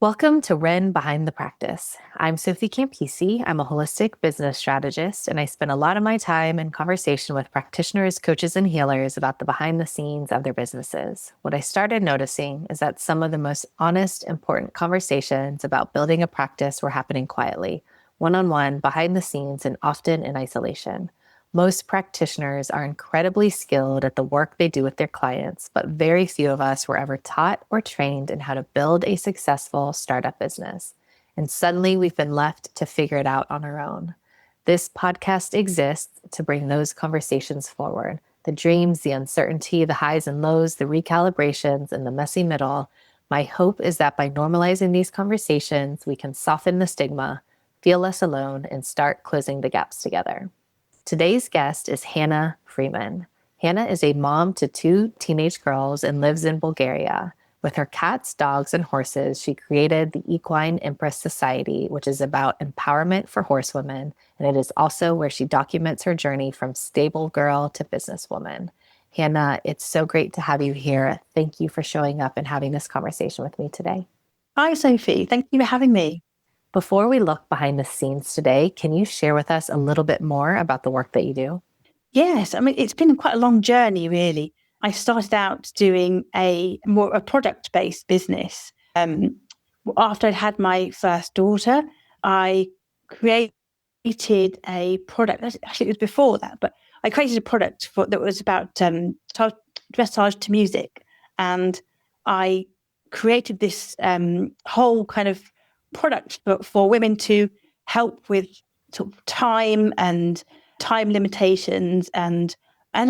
Welcome to Ren Behind the Practice. I'm Sophie Campisi. I'm a holistic business strategist, and I spend a lot of my time in conversation with practitioners, coaches, and healers about the behind the scenes of their businesses. What I started noticing is that some of the most honest, important conversations about building a practice were happening quietly, one-on-one, behind the scenes, and often in isolation. Most practitioners are incredibly skilled at the work they do with their clients, but very few of us were ever taught or trained in how to build a successful startup business. And suddenly we've been left to figure it out on our own. This podcast exists to bring those conversations forward. The dreams, the uncertainty, the highs and lows, the recalibrations, and the messy middle. My hope is that by normalizing these conversations, we can soften the stigma, feel less alone, and start closing the gaps together. Today's guest is Hannah Freeman. Hannah is a mom to two teenage girls and lives in Bulgaria. With her cats, dogs, and horses, she created the Equine Empress Society, which is about empowerment for horsewomen, and it is also where she documents her journey from stable girl to businesswoman. Hannah, it's so great to have you here. Thank you for showing up and having this conversation with me today. Hi, Sophie. Thank you for having me. Before we look behind the scenes today, can you share with us a little bit more about the work that you do? Yes, I mean, it's been quite a long journey, really. I started out doing a product-based business. After I'd had my first daughter, I created a product. Actually, it was before that, but I created a product that was about dressage to music. And I created this whole kind of product for women to help with sort of time limitations and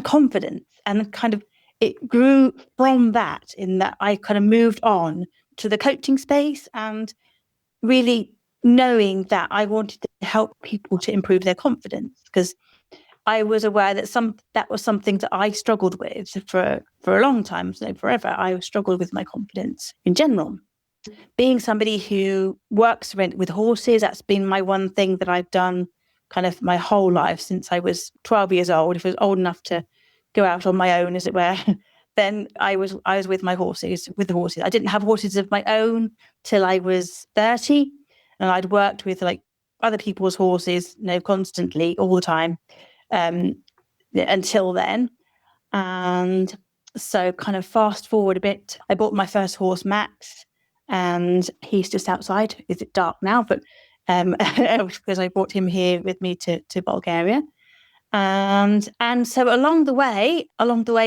confidence, and kind of it grew from that, in that I kind of moved on to the coaching space, and really knowing that I wanted to help people to improve their confidence, because I was aware that that was something that I struggled with for a long time, so forever. I struggled with my confidence in general. Being somebody who works with horses, that's been my one thing that I've done kind of my whole life since I was 12 years old. If I was old enough to go out on my own, as it were, then I was with my horses, with the horses. I didn't have horses of my own till I was 30, and I'd worked with like other people's horses, constantly all the time, until then. And so kind of fast forward a bit, I bought my first horse, Max, and he's just outside. Is it dark now? But because I brought him here with me to Bulgaria. And so along the way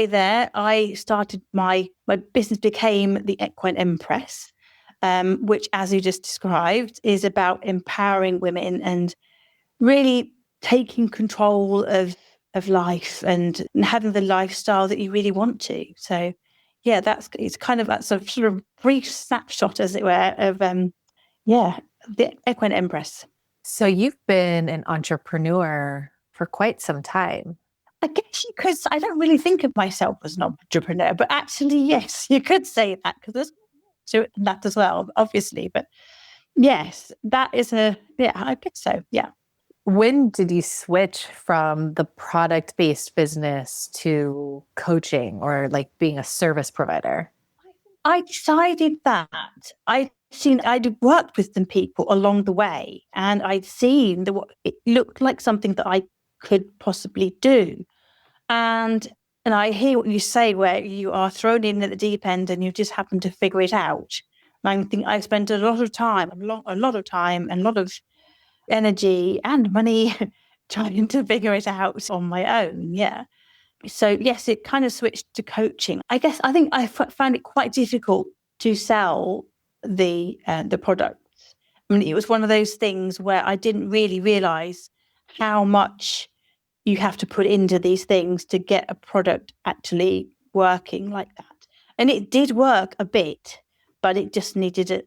there, I started my business became the Equine Empress, which, as you just described, is about empowering women and really taking control of life and having the lifestyle that you really want to. So yeah, it's kind of that sort of brief snapshot, as it were, of the Equine Empress. So you've been an entrepreneur for quite some time. I guess you could. I don't really think of myself as an entrepreneur, but actually, yes, you could say that, because there's to that as well, obviously. But yes, that is I guess so. Yeah. When did you switch from the product-based business to coaching or like being a service provider? I decided that I'd worked with some people along the way, and I'd seen that it looked like something that I could possibly do. And I hear what you say, where you are thrown in at the deep end and you just happen to figure it out. And I think I spent a lot of time, and a lot of energy and money trying to figure it out on my own. Yeah. So yes, it kind of switched to coaching. I think I found it quite difficult to sell the products. I mean, it was one of those things where I didn't really realize how much you have to put into these things to get a product actually working like that. And it did work a bit, but it just needed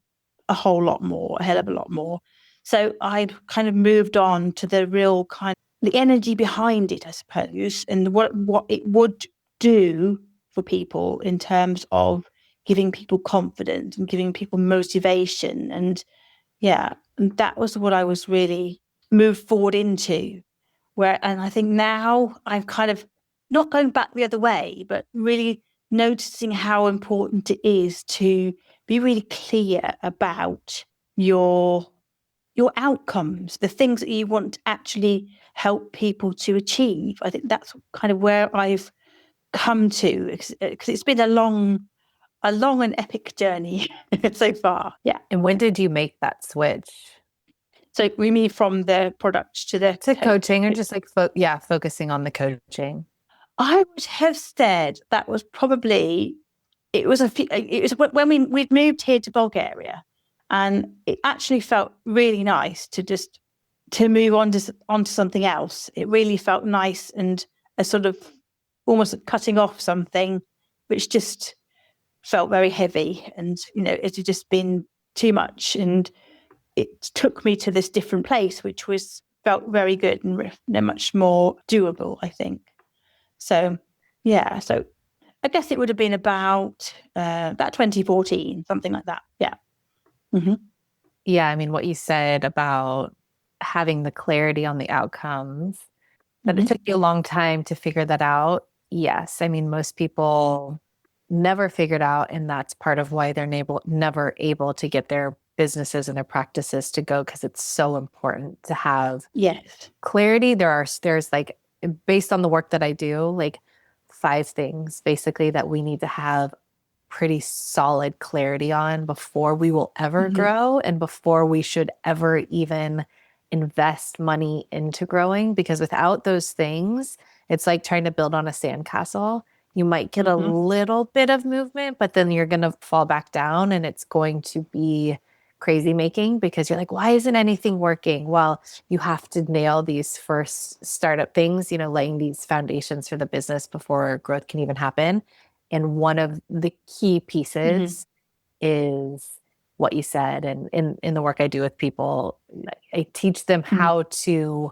a whole lot more, a hell of a lot more. So I kind of moved on to the real kind of the energy behind it, I suppose, and what it would do for people in terms of giving people confidence and giving people motivation. And and that was what I was really moved forward into. And I think now I'm kind of not going back the other way, but really noticing how important it is to be really clear about your outcomes, the things that you want to actually help people to achieve. I think that's kind of where I've come to, because it's been a long and epic journey so far. Yeah. And when did you make that switch So we move from the product to the to coaching, or just like, focusing on the coaching? I would have said that was probably, it was when we'd moved here to Bulgaria, and it actually felt really nice to move on to onto something else. It really felt nice, and a sort of almost cutting off something which just felt very heavy, and it had just been too much, and it took me to this different place, which felt very good and much more doable, I think. So, yeah. So I guess it would have been about 2014, something like that. Yeah. Mm-hmm. Yeah, I mean, what you said about having the clarity on the outcomes, that it took you a long time to figure that out. Yes, I mean, most people never figured out, and that's part of why they're never able to get their businesses and their practices to go, because it's so important to have Yes. clarity. There's like, based on the work that I do, like 5 things basically that we need to have pretty solid clarity on before we will ever grow, and before we should ever even invest money into growing. Because without those things, it's like trying to build on a sandcastle. You might get a little bit of movement, but then you're going to fall back down, and it's going to be crazy making, because you're like, why isn't anything working? Well, you have to nail these first startup things, laying these foundations for the business before growth can even happen. And one of the key pieces is what you said. And in the work I do with people, I teach them how to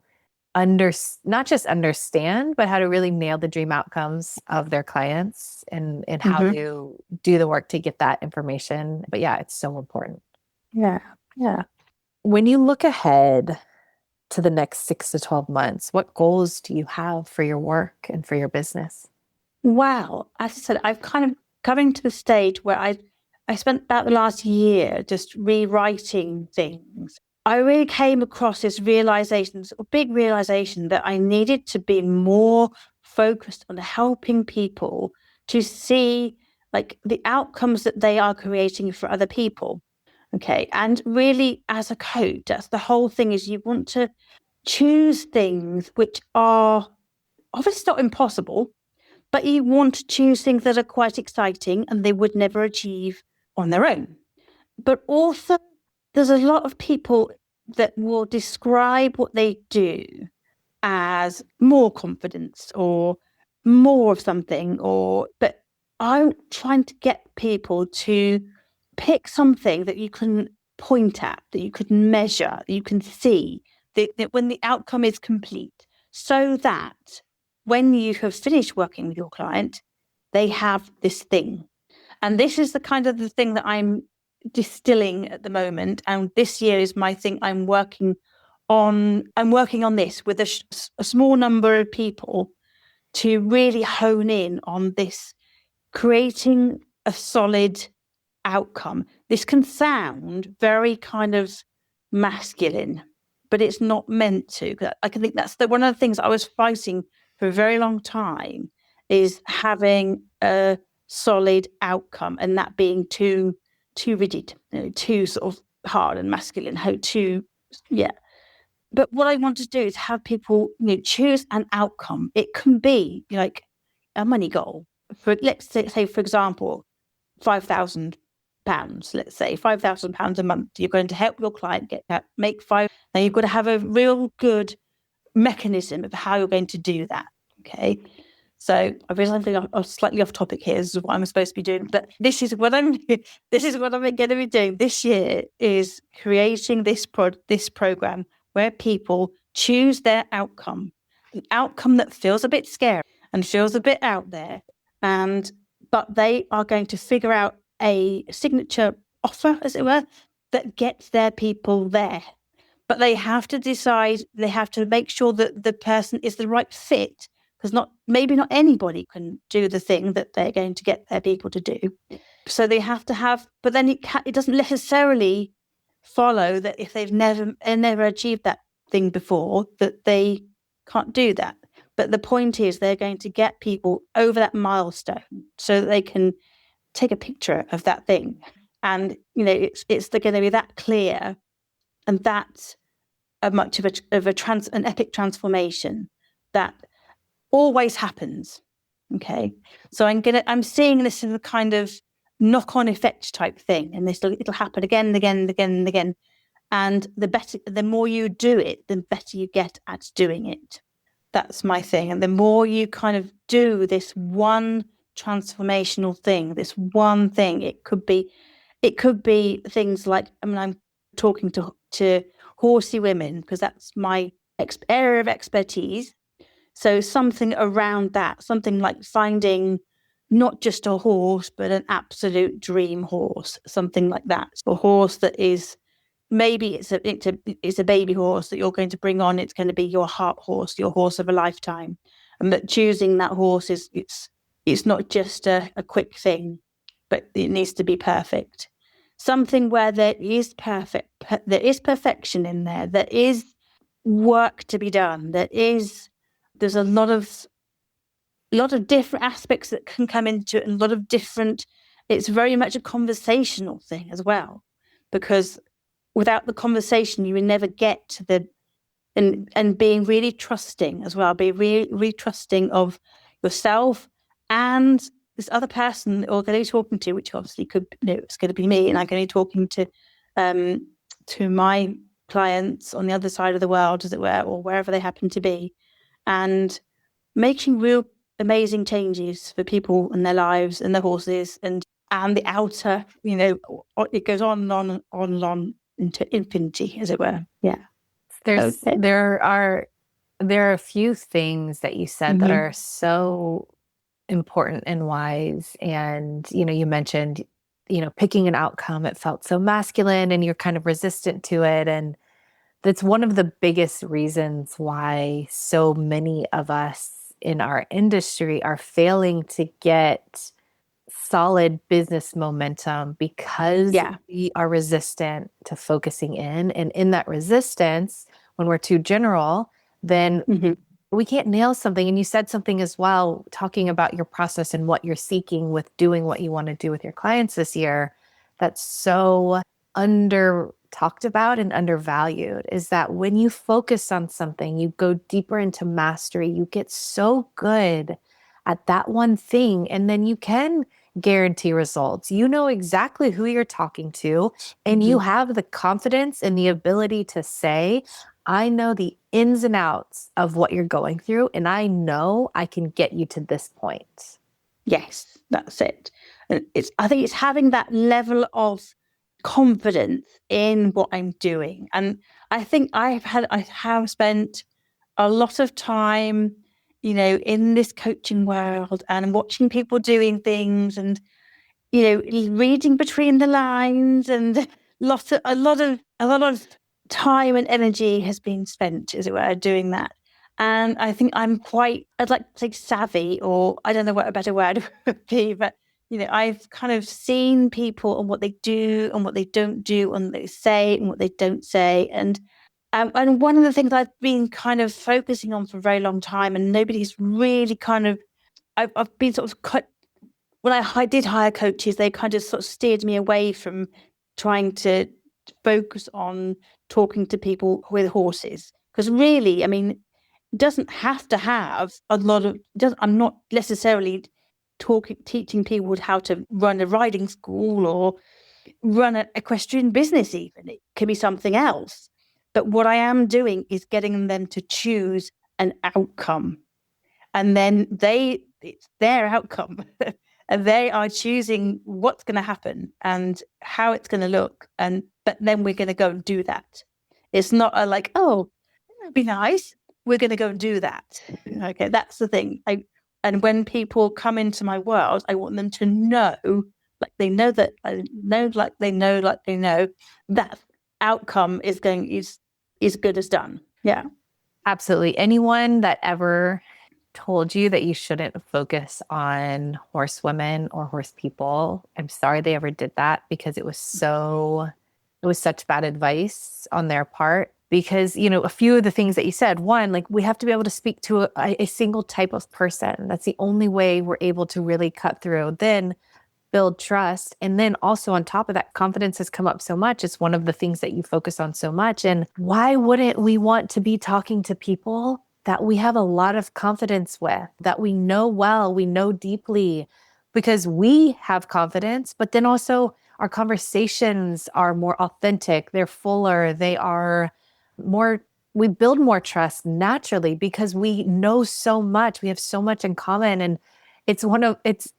not just understand, but how to really nail the dream outcomes of their clients, and how to do the work to get that information. But yeah, it's so important. Yeah. Yeah. When you look ahead to the next 6 to 12 months, what goals do you have for your work and for your business? Wow. As I said, I've kind of coming to the stage where I spent about the last year just rewriting things. I really came across this big realization that I needed to be more focused on helping people to see like the outcomes that they are creating for other people. Okay. And really, as a coach, that's the whole thing, is you want to choose things which are obviously not impossible, but you want to choose things that are quite exciting and they would never achieve on their own. But also, there's a lot of people that will describe what they do as more confidence or more of something, but I'm trying to get people to pick something that you can point at, that you can measure, that you can see, that when the outcome is complete, so that when you have finished working with your client, they have this thing. And this is the kind of the thing that I'm distilling at the moment. And this year is my thing. I'm working on this with a small number of people to really hone in on this, creating a solid outcome. This can sound very kind of masculine, but it's not meant to. I can think that's one of the things I was fighting for a very long time, is having a solid outcome, and that being too rigid, too sort of hard and masculine. But what I want to do is have people, choose an outcome. It can be like a money goal. Let's say, for example, £5,000. Let's say £5,000 a month. You're going to help your client get that, make five. Now you've got to have a real good mechanism of how you're going to do that. Okay. So I realize I'm slightly off topic here. This is what I'm supposed to be doing, but this is what I'm going to be doing this year, is creating this program where people choose their outcome, an outcome that feels a bit scary and feels a bit out there, but they are going to figure out a signature offer, as it were, that gets their people there. But they have to decide, they have to make sure that the person is the right fit, because maybe not anybody can do the thing that they're going to get their people to do. So they have to have, but then it doesn't necessarily follow that if they've never achieved that thing before, that they can't do that. But the point is, they're going to get people over that milestone so that they can take a picture of that thing, and it's going to be that clear, and that's a much of an epic transformation that always happens. Okay, so I'm seeing this as a kind of knock-on effect type thing, and it'll happen again and again and again and again. And the more you do it, the better you get at doing it. That's my thing. And the more you kind of do this one transformational thing, this one thing, it could be things like, I'm talking to horsey women because that's my area of expertise. So something around that, something like finding not just a horse, but an absolute dream horse, something like that. A horse that is, maybe it's a baby horse that you're going to bring on. It's going to be your heart horse, your horse of a lifetime. And that choosing that horse it's not just a quick thing, but it needs to be perfect. Something where there is perfection in there. There is work to be done. There's a lot of different aspects that can come into it, and a lot of different. It's very much a conversational thing as well, because without the conversation, you will never get to the and being really trusting as well. Be really trusting of yourself and this other person that you're going to be talking to, which obviously it's going to be me, and I'm going to be talking to my clients on the other side of the world, as it were, or wherever they happen to be, and making real amazing changes for people and their lives and their horses and the outer, it goes on and on and on and on into infinity, as it were. Yeah. There are a few things that you said that are so important and wise. And, you mentioned, picking an outcome, it felt so masculine and you're kind of resistant to it. And that's one of the biggest reasons why so many of us in our industry are failing to get solid business momentum because we are resistant to focusing in. And in that resistance, when we're too general, then we can't nail something. And you said something as well, talking about your process and what you're seeking with doing what you want to do with your clients this year. That's so under talked about and undervalued, is that when you focus on something, you go deeper into mastery, you get so good at that one thing, and then you can guarantee results. You know exactly who you're talking to, and you have the confidence and the ability to say, I know the ins and outs of what you're going through, and I know I can get you to this point. Yes, that's it. And I think it's having that level of confidence in what I'm doing. And I think I have spent a lot of time, in this coaching world and watching people doing things and, reading between the lines, and a lot of time and energy has been spent, as it were, doing that. And I think I'd like to say savvy, or I don't know what a better word would be, but I've kind of seen people and what they do and what they don't do and what they say and what they don't say. And one of the things I've been kind of focusing on for a very long time, and nobody's really I've been sort of cut. When I did hire coaches, they kind of sort of steered me away from trying to focus on talking to people with horses. Because really, it doesn't have to have a lot of, I'm not necessarily teaching people how to run a riding school or run an equestrian business even. It could be something else. But what I am doing is getting them to choose an outcome. And then it's their outcome. And they are choosing what's going to happen and how it's going to look. But then we're going to go and do that. It's not oh, that'd be nice. We're going to go and do that. Okay, that's the thing. And when people come into my world, I want them to know, like they know that that outcome is good as done. Yeah. Absolutely. Anyone that ever told you that you shouldn't focus on horsewomen or horse people. I'm sorry they ever did that because it was such bad advice on their part. Because, a few of the things that you said, one, like we have to be able to speak to a single type of person. That's the only way we're able to really cut through. Then build trust. And then also on top of that, confidence has come up so much. It's one of the things that you focus on so much. And why wouldn't we want to be talking to people that we have a lot of confidence with, that we know well, we know deeply, because we have confidence, but then also our conversations are more authentic, they're fuller, they are more, we build more trust naturally because we know so much, we have so much in common. And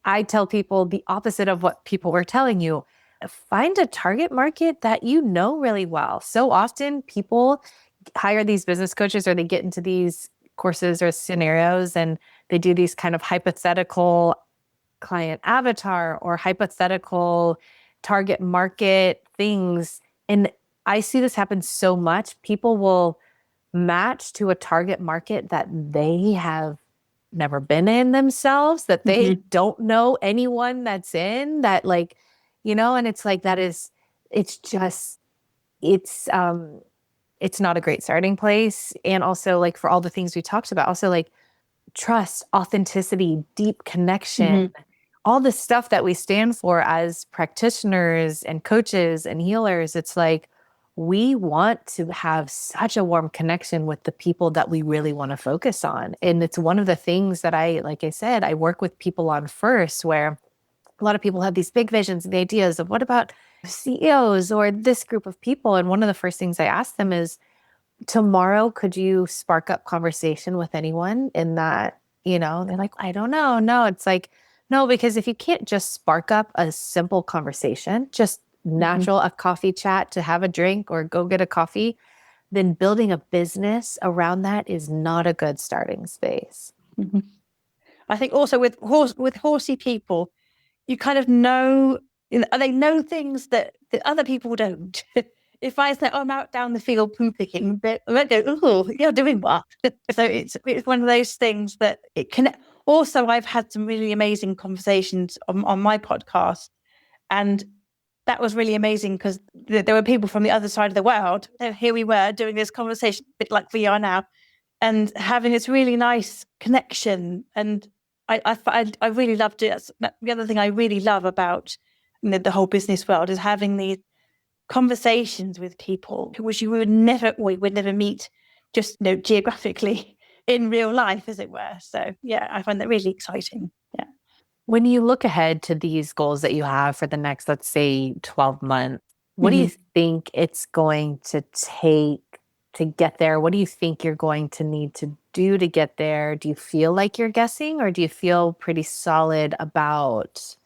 I tell people the opposite of what people were telling you. Find a target market that you know really well. So often people hire these business coaches or they get into these courses or scenarios and they do these kind of hypothetical client avatar or hypothetical target market things. And I see this happen so much. People will match to a target market that they have never been in themselves, that they don't know anyone that's in that, like, and it's like it's just it's not a great starting place. And also, like, for all the things we talked about, also like trust, authenticity, deep connection, all the stuff that we stand for as practitioners and coaches and healers. It's like we want to have such a warm connection with the people that we really want to focus on. And it's one of the things that like I said, I work with people on first, where a lot of people have these big visions and the ideas of what about CEOs or this group of people. And one of the first things I ask them is, tomorrow, could you spark up conversation with anyone in that, they're like, I don't know. No, it's like, no, because if you can't just spark up a simple conversation, just natural, a coffee chat to have a drink or go get a coffee, then building a business around that is not a good starting space. I think also with horsey people, you kind of know, they know things that other people don't. If I say, oh, I'm out down the field poo picking, they might go, oh, you're doing what? So it's one of those things that it can. Also, I've had some really amazing conversations on my podcast, and that was really amazing because there were people from the other side of the world. And here we were doing this conversation, a bit like we are now, and having this really nice connection. And I really loved it. The other thing I really love about the whole business world is having these conversations with people which we would never meet just geographically in real life, as it were. So yeah, I find that really exciting. Yeah. When you look ahead to these goals that you have for the next, let's say, 12 months, what do you think it's going to take to get there? What do you think you're going to need to do to get there? Do you feel like you're guessing, or do you feel pretty solid about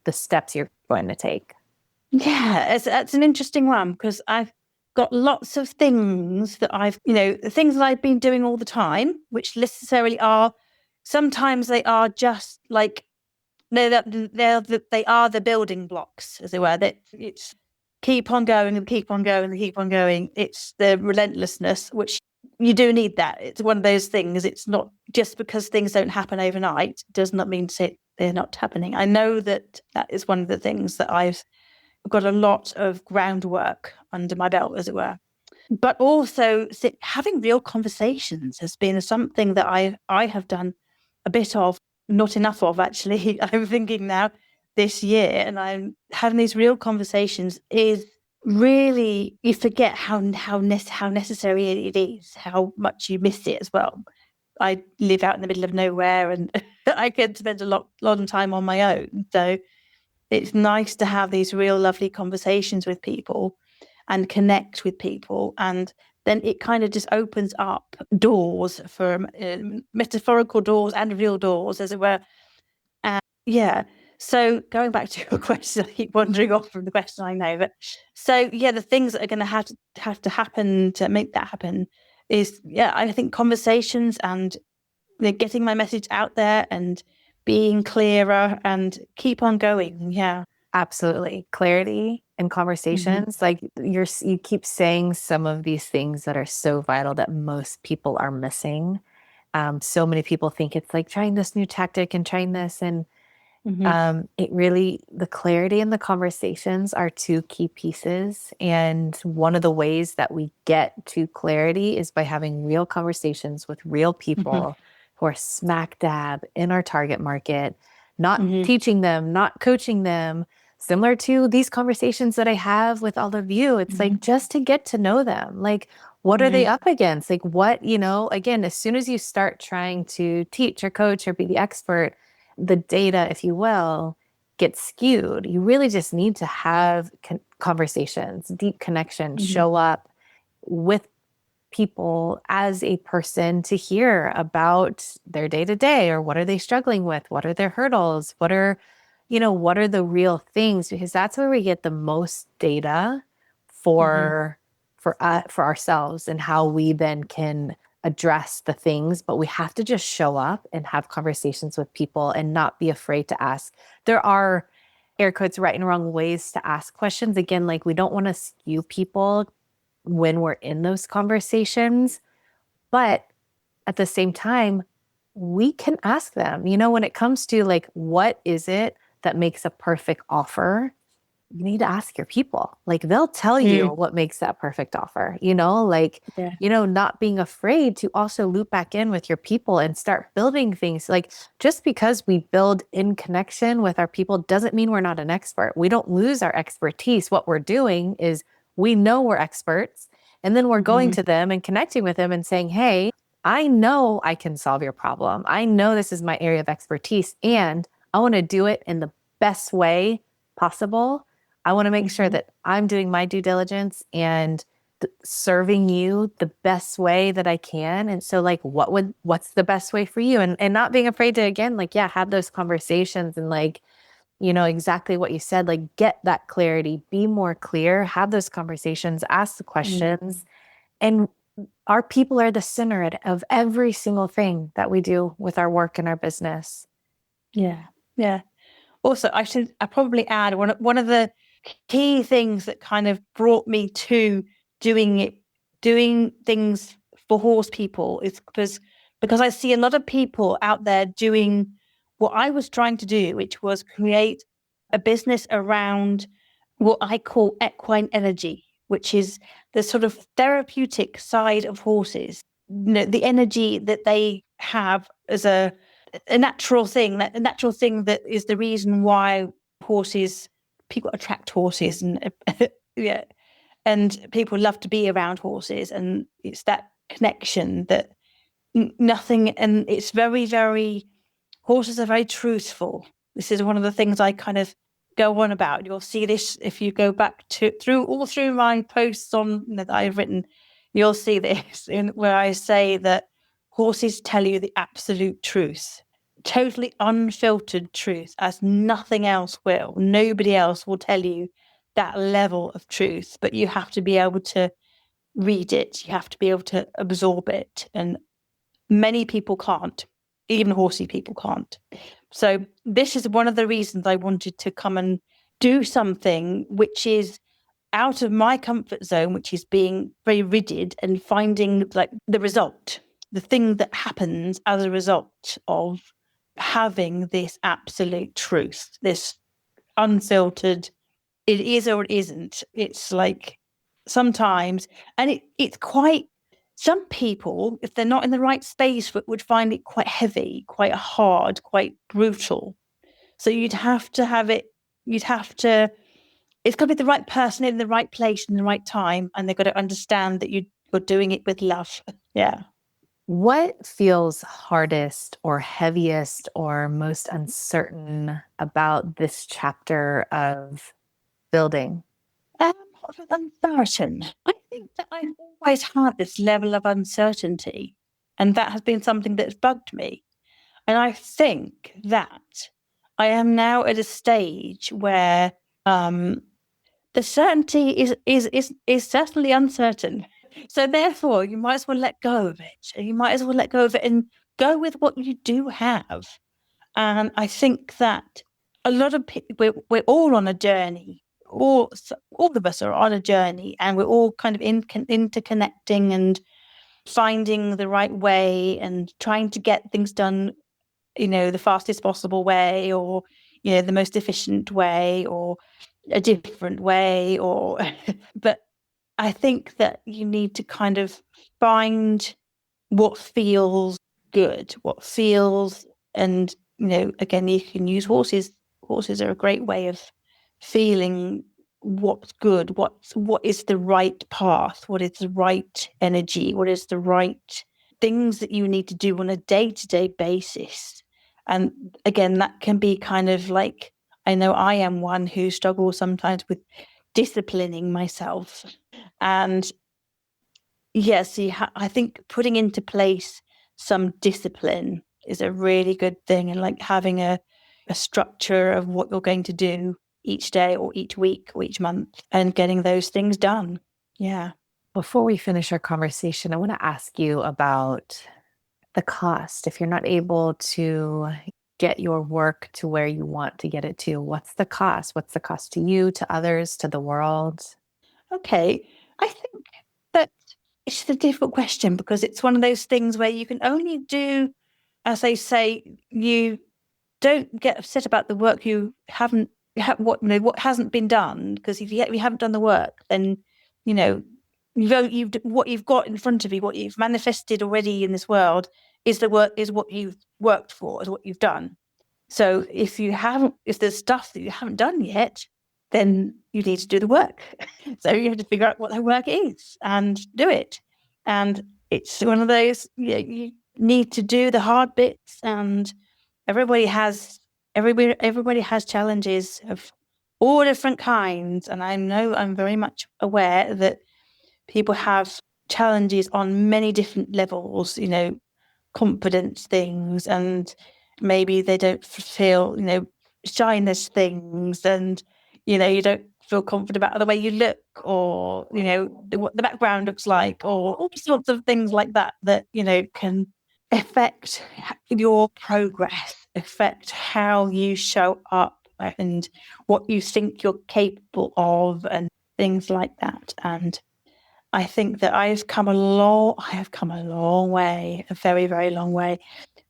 the steps you're going to take? Yeah, it's an interesting one because I've got lots of things that things that I've been doing all the time, which necessarily are, sometimes they are just like, they are the building blocks, as it were. That it's keep on going and keep on going and keep on going. It's the relentlessness, which you do need that. It's one of those things. It's not just because things don't happen overnight, does not mean to say they're not happening. I know that is one of the things that I've got a lot of groundwork under my belt, as it were. But also having real conversations has been something that I have done a bit of, not enough of, actually. I'm thinking now this year, and I'm having these real conversations is really, you forget how necessary it is, how much you miss it as well. I live out in the middle of nowhere, and I can spend a lot of time on my own. So it's nice to have these real lovely conversations with people and connect with people. And then it kind of just opens up doors for metaphorical doors and real doors, as it were. And yeah. So going back to your question, I keep wandering off from the question, I know. But so, yeah, the things that are going to have to happen to make that happen is, I think conversations and getting my message out there and being clearer and keep on going. Yeah. Absolutely. Clarity and conversations. Like you keep saying some of these things that are so vital that most people are missing. So many people think it's like trying this new tactic and trying this. And Mm-hmm. it really, the clarity and the conversations are two key pieces. And one of the ways that we get to clarity is by having real conversations with real Mm-hmm. people who are smack dab in our target market, not Mm-hmm. teaching them, not coaching them. Similar to these conversations that I have with all of you, it's Mm-hmm. like just to get to know them. Like, what are they Mm-hmm. up against? Like, what, again, as soon as you start trying to teach or coach or be the expert, the data, if you will, gets skewed. You really just need to have conversations, deep connections, Mm-hmm. show up with people as a person to hear about their day to day, or what are they struggling with? What are their hurdles? What are the real things? Because that's where we get the most data Mm-hmm. for ourselves, and how we then can address the things. But we have to just show up and have conversations with people and not be afraid to ask. There are air quotes right and wrong ways to ask questions. Again, like, we don't want to skew people when we're in those conversations. But at the same time, we can ask them, when it comes to like, what is it that makes a perfect offer? You need to ask your people. Like, they'll tell you Mm. what makes that perfect offer, like, Yeah. not being afraid to also loop back in with your people and start building things. Like, just because we build in connection with our people doesn't mean we're not an expert. We don't lose our expertise. What we're doing is we know we're experts, and then we're going Mm-hmm. to them and connecting with them and saying, hey, I know I can solve your problem. I know this is my area of expertise, and I want to do it in the best way possible. I want to make sure Mm-hmm. that I'm doing my due diligence and serving you the best way that I can. And so, like, what's the best way for you? And not being afraid to, again, like, yeah, have those conversations, and like, exactly what you said, like, get that clarity, be more clear, have those conversations, ask the Mm. questions. And our people are the center of every single thing that we do with our work and our business. Yeah. Yeah. Also, I probably add one of the key things that kind of brought me to doing things for horse people is because I see a lot of people out there doing what I was trying to do, which was create a business around what I call equine energy, which is the sort of therapeutic side of horses. The energy that they have as a natural thing, a natural thing that is the reason why horses, people attract horses, and yeah, and people love to be around horses, and it's that connection that nothing, and it's very, very, horses are very truthful. This is one of the things I kind of go on about. You'll see this if you go back to through my posts on that I've written. You'll see this where I say that horses tell you the absolute truth, totally unfiltered truth, as nothing else will. Nobody else will tell you that level of truth, but you have to be able to read it. You have to be able to absorb it, and many people can't. Even horsey people can't. So this is one of the reasons I wanted to come and do something which is out of my comfort zone, which is being very rigid and finding like the result, the thing that happens as a result of having this absolute truth, this unfiltered, it is or it isn't. It's like sometimes, and it's quite, some people, if they're not in the right space for it, would find it quite heavy, quite hard, quite brutal. So you'd have to have it, you'd have to, it's got to be the right person in the right place in the right time, and they've got to understand that you're doing it with love. Yeah. What feels hardest or heaviest or most uncertain about this chapter of building? Uncertain. I think that I've always had this level of uncertainty, and that has been something that's bugged me. And I think that I am now at a stage where the certainty is certainly uncertain. So therefore, you might as well let go of it. You might as well let go of it and go with what you do have. And I think that a lot of people, we're all on a journey. All of us are on a journey, and we're all kind of interconnecting, and finding the right way and trying to get things done, the fastest possible way, or, the most efficient way, or a different way, or, but I think that you need to kind of find what feels good, what feels, and, again, you can use horses. Horses are a great way of feeling what's good, what is the right path, what is the right energy, what is the right things that you need to do on a day-to-day basis. And again, that can be kind of like, I know I am one who struggles sometimes with disciplining myself. And yes, I think putting into place some discipline is a really good thing, and like having a structure of what you're going to do each day or each week or each month and getting those things done. Yeah. Before we finish our conversation, I want to ask you about the cost. If you're not able to get your work to where you want to get it to, what's the cost? What's the cost to you, to others, to the world? Okay. I think that it's a difficult question because it's one of those things where you can only do, as they say, you don't get upset about the work you haven't what hasn't been done, because if you haven't done the work, then you've what you've got in front of you, what you've manifested already in this world, is the work, is what you've worked for, is what you've done. So if there's stuff that you haven't done yet, then you need to do the work. So you have to figure out what that work is and do it. And it's one of those, you need to do the hard bits, and everybody has everybody has challenges of all different kinds. And I know, I'm very much aware that people have challenges on many different levels, confidence things, and maybe they don't feel, shyness things, and you don't feel confident about the way you look, or what the background looks like, or all sorts of things like that can affect your progress, affect how you show up, and what you think you're capable of, and things like that. And I think that I have come a long way, a very, very long way,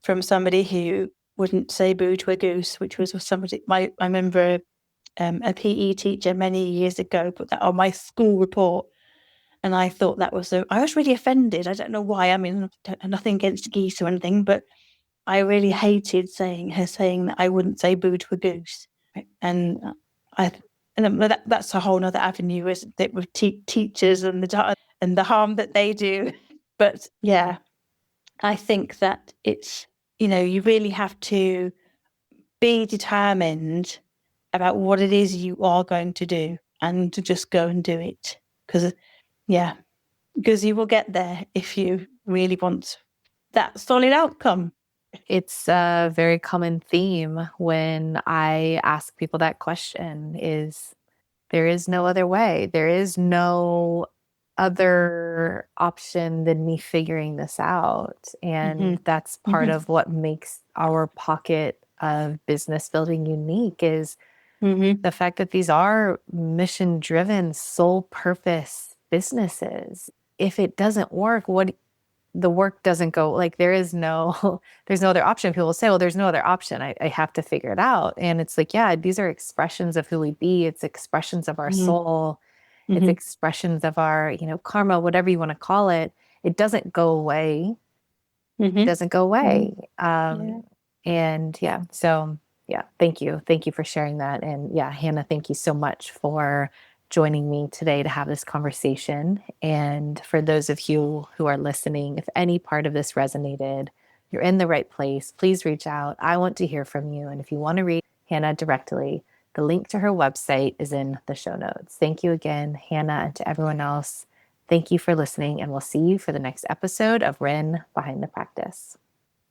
from somebody who wouldn't say boo to a goose, which was somebody, I remember a PE teacher many years ago put that on my school report. And I thought that was I was really offended. I don't know why. I mean, nothing against geese or anything, but I really hated her saying that I wouldn't say boo to a goose. And I, and that's a whole nother avenue, isn't it, with teachers and the harm that they do. But yeah, I think that it's, you really have to be determined about what it is you are going to do, and to just go and do it. Because you will get there if you really want that solid outcome. It's a very common theme when I ask people that question: is there is no other way. There is no other option than me figuring this out. And that's part of what makes our pocket of business building unique, is the fact that these are mission driven, sole purpose businesses. If it doesn't work, the work doesn't go, like, there's no other option. People say, well, there's no other option. I have to figure it out. And it's like, yeah, these are expressions of who we be. It's expressions of our soul. It's expressions of our, karma, whatever you want to call it. It doesn't go away. It doesn't go away. And yeah, so yeah, thank you. Thank you for sharing that. And yeah, Hannah, thank you so much for joining me today to have this conversation. And for those of you who are listening, if any part of this resonated, you're in the right place, please reach out. I want to hear from you. And if you want to reach Hannah directly, the link to her website is in the show notes. Thank you again, Hannah, and to everyone else. Thank you for listening, and we'll see you for the next episode of Ren Behind the Practice.